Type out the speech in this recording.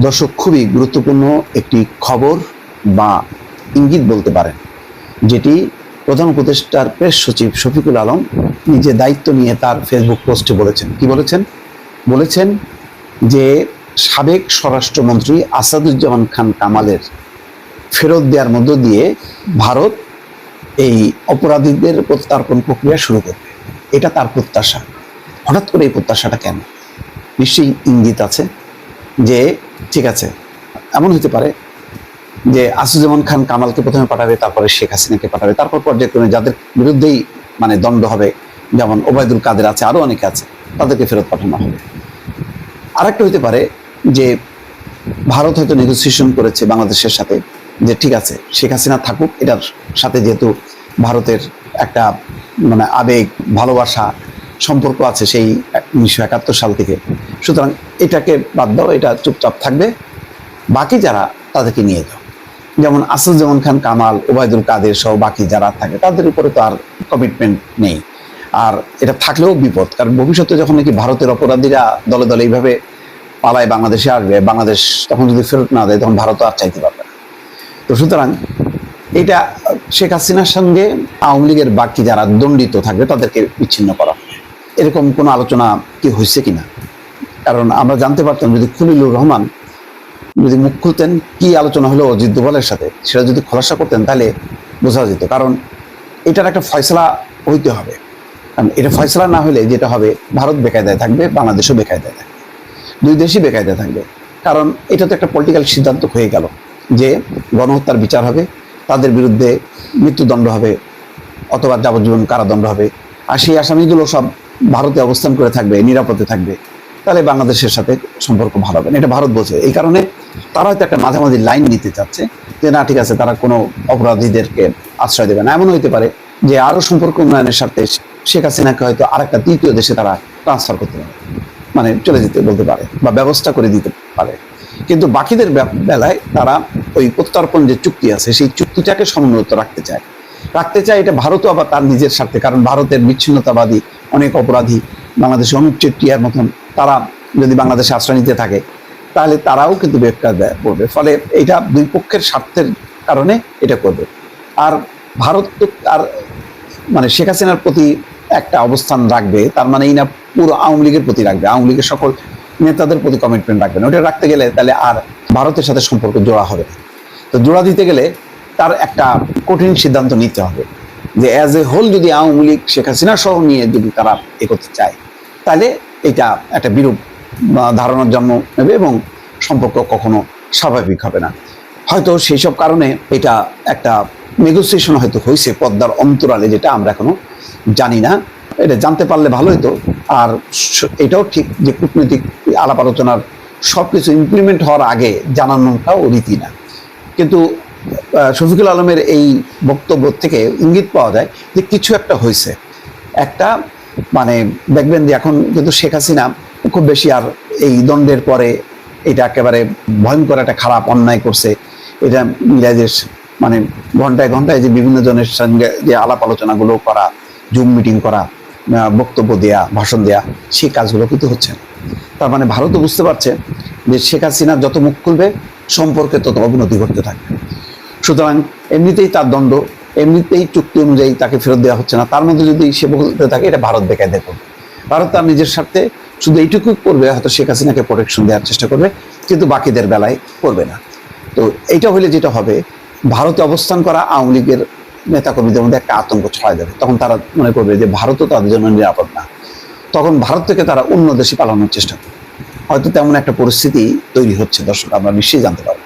দর্শক, খুবই গুরুত্বপূর্ণ একটি খবর বা ইঙ্গিত বলতে পারেন, যেটি প্রধান উপদেষ্টার প্রেস সচিব শফিকুল আলম নিজে দায়িত্ব নিয়ে তার ফেসবুক পোস্টে বলেছেন। কি বলেছেন? বলেছেন যে সাবেক স্বরাষ্ট্রমন্ত্রী আসাদুজ্জামান খান কামালের ফেরত দেওয়ার মধ্য দিয়ে ভারত এই অপরাধীদের প্রত্যার্পণ প্রক্রিয়া শুরু করবে। এটা তার প্রত্যাশা। হঠাৎ করে এই প্রত্যাশাটা কেন? নিশ্চয়ই ইঙ্গিত আছে যে ঠিক আছে, এমন হতে পারে যে আসাদুজ্জামান খান কামালকে প্রথমে পাঠাবে, তারপরে শেখ হাসিনাকে পাঠাবে, তারপর পর্যায়ক্রমে যাদের বিরুদ্ধেই দণ্ড হবে, যেমন ওবায়দুল কাদের আছে, আরো অনেকে আছে, তাদেরকে ফেরত পাঠানো হবে। আরেকটা হতে পারে যে ভারত হয়তো নেগোসিয়েশন করেছে বাংলাদেশের সাথে যে ঠিক আছে, শেখ হাসিনা থাকুক, এটার সাথে যেহেতু ভারতের একটা আবেগ ভালোবাসা সম্পর্ক আছে সেই 1971 সাল থেকে, সুতরাং এটাকে বাদ দাও, এটা চুপচাপ থাকবে, বাকি যারা তাদেরকে নিয়ে যাও। যেমন আসাদুজ্জামান খান কামাল, ওবায়দুল কাদের সহ বাকি যারা থাকে তাদের উপরে তো আর কমিটমেন্ট নেই। আর এটা থাকলেও বিপদ, কারণ ভবিষ্যতে যখন নাকি ভারতের অপরাধীরা দলে দলে এইভাবে পালায় বাংলাদেশে আসবে, বাংলাদেশ তখন যদি ফেরত না দেয় তখন ভারতও আর চাইতে পারবে না। তো সুতরাং এটা শেখ হাসিনার সঙ্গে আওয়ামী লীগের বাকি যারা দণ্ডিত থাকবে তাদেরকে বিচ্ছিন্ন করা, এরকম কোনো আলোচনা কি হয়েছে কিনা? কারণ আমরা জানতে পারতাম যদি খলিলুর রহমান যদি মুখ খুলতেন কি আলোচনা হলো অজিত দোভালের সাথে, সেটা যদি খোলাসা করতেন তাহলে বোঝা যেত। কারণ এটার একটা ফয়সলা হইতে হবে, কারণ এটা ফয়সলা না হলে যেটা হবে, ভারত বেকায়দায় থাকবে, বাংলাদেশও বেকায়দায় থাকবে, দুই দেশই বেকায়দায় থাকবে। কারণ এটা তো একটা পলিটিক্যাল সিদ্ধান্ত হয়ে গেল যে গণহত্যার বিচার হবে, তাদের বিরুদ্ধে মৃত্যুদণ্ড হবে অথবা যাবজ্জীবন কারাদণ্ড হবে, আর সেই আসামিগুলো সব ভারতে অবস্থান করে থাকবে, নিরাপদে থাকবে, তাহলে বাংলাদেশের সাথে সম্পর্ক ভালো হবে না, এটা ভারত বোঝে। এই কারণে তারা হয়তো একটা মাঝামাঝি লাইন নিতে চাচ্ছে যে না ঠিক আছে, তারা কোনো অপরাধীদেরকে আশ্রয় দেবে না। এমন হইতে পারে যে আরো সম্পর্ক উন্নয়নের স্বার্থে শেখ হাসিনাকে হয়তো আরেকটা তৃতীয় দেশে তারা ট্রান্সফার করতে পারে, চলে যেতে বলতে পারে বা ব্যবস্থা করে দিতে পারে। কিন্তু বাকিদের বেলায় তারা ওই প্রত্যর্পণ যে চুক্তি আছে সেই চুক্তিটাকে সমুন্নত রাখতে চায়। এটা ভারতও আবার তার নিজের স্বার্থে, কারণ ভারতের বিচ্ছিন্নতাবাদী অনেক অপরাধী বাংলাদেশে অনুপ চেটিয়ার মতন তারা যদি বাংলাদেশে আশ্রয় নিতে থাকে তাহলে তারাও কিন্তু বেকার পড়বে। ফলে এটা দুই পক্ষের স্বার্থের কারণে এটা করবে। আর ভারত তো আর শেখ হাসিনার প্রতি একটা অবস্থান রাখবে, তার মানে এই না পুরো আওয়ামী লীগের প্রতি রাখবে, আওয়ামী লীগের সকল নেতাদের প্রতি কমিটমেন্ট রাখবে না। ওটা রাখতে গেলে তাহলে আর ভারতের সাথে সম্পর্ক জোড়া হবে। তো জোড়া দিতে গেলে তার একটা কঠিন সিদ্ধান্ত নিতে হবে যে অ্যাজ এ হোল যদি আওয়ামী লীগ শেখ হাসিনা সহ নিয়ে যদি তারা করতে চায় তাহলে এটা একটা বিরূপ ধারণার জন্ম নেবে এবং সম্পর্ক কখনো স্বাভাবিক হবে না। হয়তো সেই সব কারণে এটা একটা নেগোসিয়েশন হয়তো হয়েছে পদ্মার অন্তরালে, যেটা আমরা এখনো জানি না। এটা জানতে পারলে ভালো হতো। আর এটাও ঠিক যে কূটনৈতিক আলাপ আলোচনার সবকিছু ইমপ্লিমেন্ট হওয়ার আগে জানানোটাও রীতি না। কিন্তু শফিকুল আলমের এই বক্তব্য থেকে ইঙ্গিত পাওয়া যায় যে কিছু একটা হয়েছে। একটা দেখবেন যে এখন কিন্তু শেখ হাসিনা খুব বেশি আর এই দণ্ডের পরে এটা একেবারে ভয়ঙ্কর একটা খারাপ অন্যায় করছে, এটা মিরাজের ঘন্টায় ঘন্টায় যে বিভিন্ন জনের সঙ্গে যে আলাপ আলোচনাগুলো করা, জুম মিটিং করা, বক্তব্য দেয়া, ভাষণ দেয়া, সেই কাজগুলো কিন্তু হচ্ছে না। তার ভারতও বুঝতে পারছে যে শেখ হাসিনা যত মুখ খুলবে সম্পর্কে তত অবনতি ঘটতে থাকবে। সুতরাং এমনিতেই তার দণ্ড, এমনিতেই চুক্তি অনুযায়ী তাকে ফেরত দেওয়া হচ্ছে না, তার মধ্যে যদি সে বলতে থাকে এটা ভারত বেকায়দা করবে। ভারত তার নিজের স্বার্থে শুধু এইটুকু করবে, হয়তো শেখ হাসিনাকে প্রোটেকশন দেওয়ার চেষ্টা করবে, কিন্তু বাকিদের বেলায় করবে না। তো এইটা হলে যেটা হবে, ভারতে অবস্থান করা আওয়ামী লীগের নেতাকর্মীদের মধ্যে একটা আতঙ্ক ছড়ায় যাবে। তখন তারা মনে করবে যে ভারতও তাদের জন্য নিরাপদ না। তখন ভারত থেকে তারা অন্য দেশে পালানোর চেষ্টা করবে। হয়তো তেমন একটা পরিস্থিতি তৈরি হচ্ছে, দর্শক আমরা নিশ্চয়ই জানতে পারবো।